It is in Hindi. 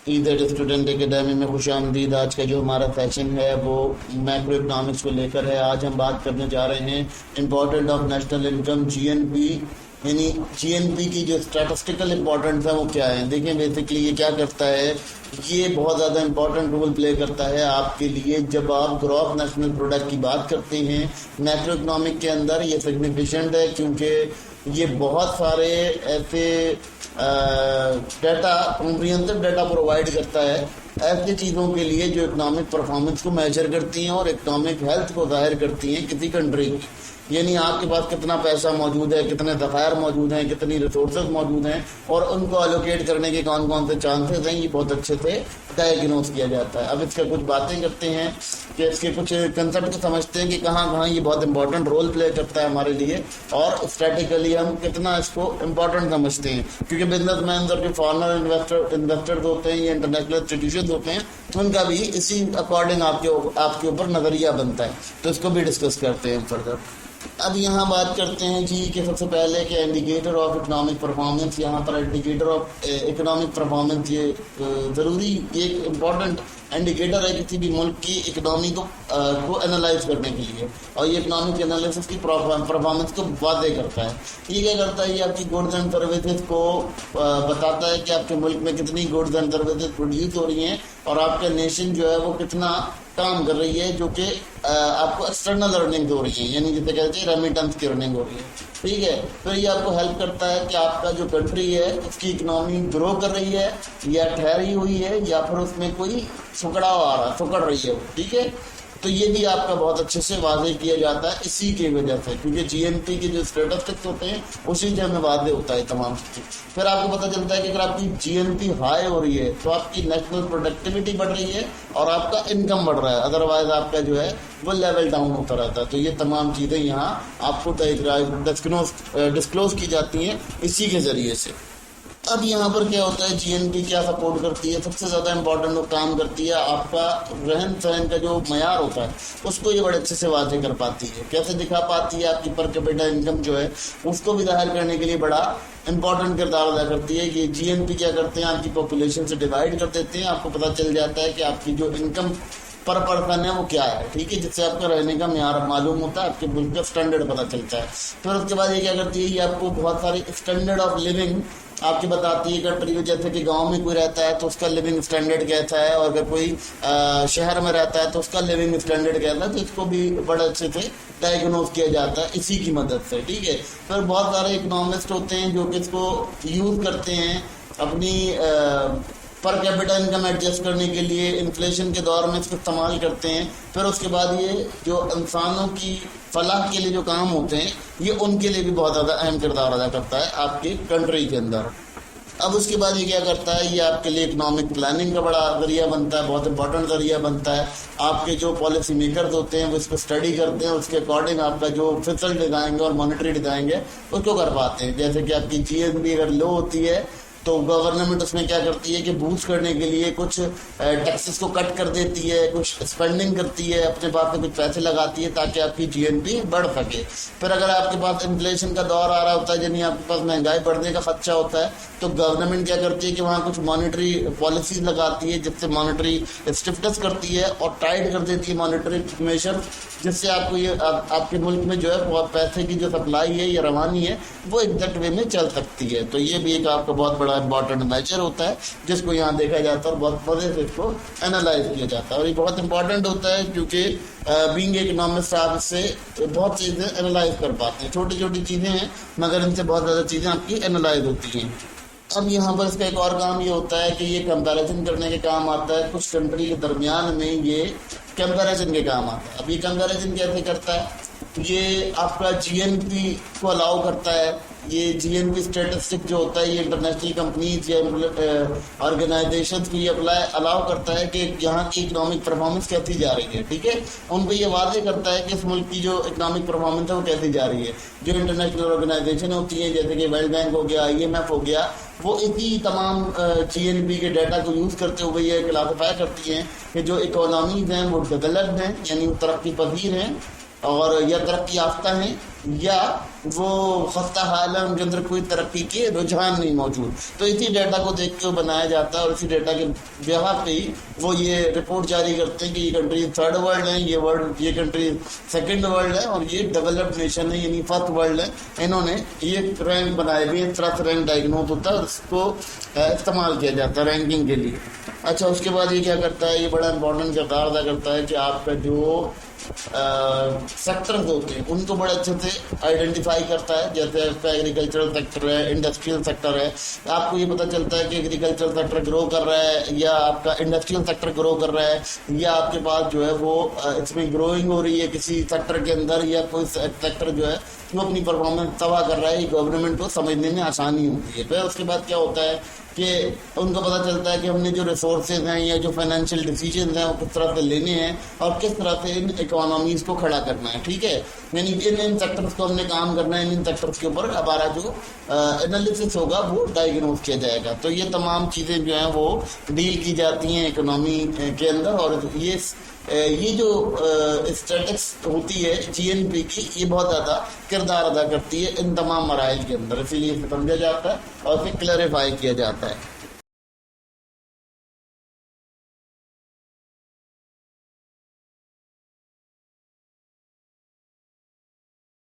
ईदर स्टूडेंट एकेडमी में खुश आमदीद। आज का जो हमारा सेशन है वो मैक्रो इकनॉमिक्स को लेकर है। आज हम बात करने जा रहे हैं important of national income GNP, यानी जीएनपी की जो स्टैटिस्टिकल इम्पोर्टेंस है वो क्या है। देखें बेसिकली ये क्या करता है, ये बहुत ज़्यादा इम्पोर्टेंट रोल प्ले करता है आपके लिए जब आप ग्रॉस नेशनल प्रोडक्ट की बात करते हैं। मैक्रो इकनॉमिक के अंदर ये सिग्निफिकेंट है क्योंकि ये बहुत सारे ऐसे डाटा, कॉम्प्रिहेंसिव डाटा प्रोवाइड करता है ऐसी चीज़ों के लिए जो इकोनॉमिक परफॉर्मेंस को मेजर करती हैं और इकोनॉमिक हेल्थ को जाहिर करती हैं किसी कंट्री की। यानी आपके पास कितना पैसा मौजूद है, कितने ज़खायर मौजूद हैं, कितनी रिसोर्सेज मौजूद हैं और उनको एलोकेट करने के कौन कौन से चांसेस हैं, ये बहुत अच्छे से डायग्नोस किया जाता है। अब इसका कुछ बातें करते हैं कि इसके कुछ कंसेप्ट को समझते हैं कि कहाँ कहाँ ये बहुत इंपॉर्टेंट रोल प्ले करता है हमारे लिए और स्ट्रेटेजिकली हम कितना इसको इम्पोर्टेंट समझते हैं। क्योंकि बिजनेसमैन और जो फॉरेनर इन्वेस्टर्स होते हैं या इंटरनेशनल इंस्टीट्यूशन होते हैं उनका भी इसी अकॉर्डिंग आपके ऊपर नज़रिया बनता है। तो इसको भी डिस्कस करते हैं फर्दर। अब यहाँ बात करते हैं जी कि सबसे पहले कि इंडिकेटर ऑफ इकोनॉमिक परफॉर्मेंस। यहाँ पर इंडिकेटर ऑफ इकोनॉमिक परफॉर्मेंस ये ज़रूरी एक इम्पॉर्टेंट इंडिकेटर है किसी भी मुल्क की इकोनॉमी को एनालाइज करने के लिए, और ये इकोनॉमिक एनालिसिस की परफॉर्मेंस को वादे करता है। ये क्या करता है, ये आपकी गुड्स एंड सर्विसेज को बताता है कि आपके मुल्क में कितनी गुड्स एंड सर्विसेज प्रोड्यूस हो रही हैं और आपका नेशन जो है वो कितना काम कर रही है, जो कि आपको एक्सटर्नल अर्निंग हो रही है, यानी जिसे कहते हैं रेमिटेंस की अर्निंग हो रही है। ठीक है, तो ये आपको हेल्प करता है कि आपका जो कंट्री है उसकी इकोनॉमी ग्रो कर रही है या ठहरी हुई है या फिर उसमें कोई सुकड़ाव आ रहा, सुकड़ रही है। ठीक है, तो ये भी आपका बहुत अच्छे से वाजे किया जाता है इसी की वजह से, क्योंकि जीएनपी के जो स्टेटिस्टिक्स होते हैं उसी से हमें वाजे होता है तमाम चीज़। फिर आपको पता चलता है कि अगर आपकी जीएनपी हाई हो रही है तो आपकी नेशनल प्रोडक्टिविटी बढ़ रही है और आपका इनकम बढ़ रहा है, अदरवाइज आपका जो है वो लेवल डाउन होता रहता है। तो ये तमाम चीज़ें यहाँ आपको डिस्क्लोज की जाती हैं इसी के ज़रिए से। अब यहाँ पर क्या होता है, जीएनपी क्या सपोर्ट करती है, सबसे ज़्यादा इंपॉर्टेंट वो काम करती है आपका रहन सहन का जो मयार होता है उसको ये बड़े अच्छे से वाजे कर पाती है। कैसे दिखा पाती है, आपकी पर कैपिटा इनकम जो है उसको भी जाहिर करने के लिए बड़ा इंपॉर्टेंट किरदार अदा करती है। कि जीएनपी क्या करते हैं, आपकी पॉपुलेशन से डिवाइड कर देते हैं, आपको पता चल जाता है कि आपकी जो इनकम पर पर्सन है वो क्या है। ठीक है, जिससे आपका रहने का म्यार मालूम होता है, आपके मुल्क का स्टैंडर्ड पता चलता है। फिर उसके बाद ये क्या करती है, ये आपको बहुत सारी स्टैंडर्ड ऑफ लिविंग आपकी बताती है कंट्री में। जैसे कि गांव में कोई रहता है तो उसका लिविंग स्टैंडर्ड कैसा है, और अगर कोई शहर में रहता है तो उसका लिविंग स्टैंडर्ड कैसा है, तो इसको भी बड़े अच्छे से डायग्नोज किया जाता है इसी की मदद से। ठीक है, फिर बहुत सारे इकोनॉमिस्ट होते हैं जो कि इसको यूज़ करते हैं अपनी पर कैपिटा इनकम एडजस्ट करने के लिए, इन्फ्लेशन के दौर में इसको इस्तेमाल करते हैं। फिर उसके बाद ये जो इंसानों की फलाह के लिए जो काम होते हैं ये उनके लिए भी बहुत ज़्यादा अहम किरदार अदा करता है आपकी कंट्री के अंदर। अब उसके बाद ये क्या करता है, ये आपके लिए इकोनॉमिक प्लानिंग का बड़ा जरिया बनता है, बहुत इंपॉर्टेंट जरिया बनता है। आपके जो पॉलिसी मेकर्स होते हैं वो इसको स्टडी करते हैं, उसके अकॉर्डिंग आपका जो फिस्कल दिखाएंगे और मॉनेटरी दिखाएंगे उसको कर पाते हैं। जैसे कि आपकी जीएसबी अगर लो होती है तो गवर्नमेंट उसमें क्या करती है कि बूस्ट करने के लिए कुछ टैक्सेस को कट कर देती है, कुछ स्पेंडिंग करती है, अपने पास में कुछ पैसे लगाती है ताकि आपकी जीएनपी बढ़ सके। फिर अगर आपके पास इन्फ्लेशन का दौर आ रहा होता है, यानी आपके पास महंगाई बढ़ने का खदशा होता है, तो गवर्नमेंट क्या करती है कि वहाँ कुछ मॉनेटरी पॉलिसीज लगाती है जिससे मॉनेटरी स्टिफनेस करती है और टाइट कर देती है मॉनेटरी मेजर, जिससे आपको ये आपके मुल्क में जो है पैसे की जो सप्लाई है या रवानी है वो एग्जैक्ट वे में चल सकती है। तो ये भी एक आपका बहुत बड़ा इंपॉर्टेंट मेजर होता है जिसको यहाँ देखा जाता है और बहुत मजे से इसको एनालाइज किया जाता है। और ये बहुत इंपॉर्टेंट होता है क्योंकि बीइंग इकोनॉमिस्ट आप इससे बहुत चीज़ें एनालाइज कर पाते हैं। छोटी छोटी चीज़ें हैं मगर इनसे बहुत ज़्यादा चीज़ें आपकी एनालाइज होती हैं। अब यहाँ पर इसका एक और काम ये होता है कि ये कंपैरिजन करने के काम आता है, कुछ कंट्री के दरमियान में ये कंपैरिजन के काम आता है। अब ये कंपैरिजन कैसे करता है, ये आपका जीएनपी को अलाउ करता है। ये जीएनपी स्टेटिस्टिक जो होता है ये इंटरनेशनल कंपनीज या ऑर्गेनाइजेशन को ये अलाउ करता है कि यहाँ की इकोनॉमिक परफॉर्मेंस कैसी जा रही है। ठीक है, उनको ये वादे करता है कि इस मुल्क की जो इकोनॉमिक परफॉर्मेंस है वो कैसी जा रही है। जो इंटरनेशनल ऑर्गेनाइजेशन होती है जैसे कि वर्ल्ड बैंक हो गया, IMF हो गया, वो इसी तमाम जीएनपी के डाटा को यूज़ करते हुए ये क्लासीफाई करती हैं कि जो इकोनॉमीज हैं वो डेवलप्ड हैं, यानी वो तरक्की पजीर हैं और या तरक्की याफ्ता हैं, या वो खस्ता हाल है, उनके अंदर कोई तरक्की के रुझान नहीं मौजूद। तो इसी डेटा को देख के वो बनाया जाता है और इसी डेटा के बिहार पे ही वो ये रिपोर्ट जारी करते हैं कि ये कंट्री थर्ड वर्ल्ड है, ये कंट्री सेकंड वर्ल्ड है और ये डेवलप्ड नेशन है यानी फर्स्ट वर्ल्ड है। इन्होंने ये रैंक बनाए हुए, इस तरह से रैंक डायग्नोज होता है और उसको इस्तेमाल किया जाता है रैंकिंग के लिए। अच्छा, उसके बाद ये क्या करता है, ये बड़ा इंपॉर्टेंट किरदार अदा करता है कि आपका जो सेक्टर्स होते हैं उनको बड़े अच्छे से आइडेंटिफाई करता है। जैसे आपका एग्रीकल्चरल सेक्टर है, इंडस्ट्रियल सेक्टर है, आपको ये पता चलता है कि एग्रीकल्चरल सेक्टर ग्रो कर रहा है या आपका इंडस्ट्रियल सेक्टर ग्रो कर रहा है, या आपके पास जो है वो इसमें ग्रोइंग हो रही है किसी सेक्टर के अंदर, या कोई सेक्टर जो है वो अपनी परफॉर्मेंस तबाह कर रहा है। गवर्नमेंट को समझने में आसानी होती है। फिर उसके बाद क्या होता है कि उनको पता चलता है कि हमने जो रिसोर्सेज हैं या जो फाइनेंशियल डिसीजन हैं वो किस तरह से लेने हैं और किस तरह से इन इकोनॉमीज को खड़ा करना है। ठीक है, यानी इन सेक्टर्स को हमने काम करना है, इन सेक्टर्स के ऊपर हमारा जो एनालिसिस होगा वो डायग्नोज किया जाएगा। तो ये तमाम चीज़ें जो हैं वो डील की जाती हैं इकोनॉमी के अंदर। और ये जो स्टैटिक्स होती है जीएनपी की, ये बहुत ज़्यादा किरदार अदा करती है इन तमाम मराइल के अंदर, इसीलिए इसे समझा जाता है और इसे क्लैरिफाई किया जाता है।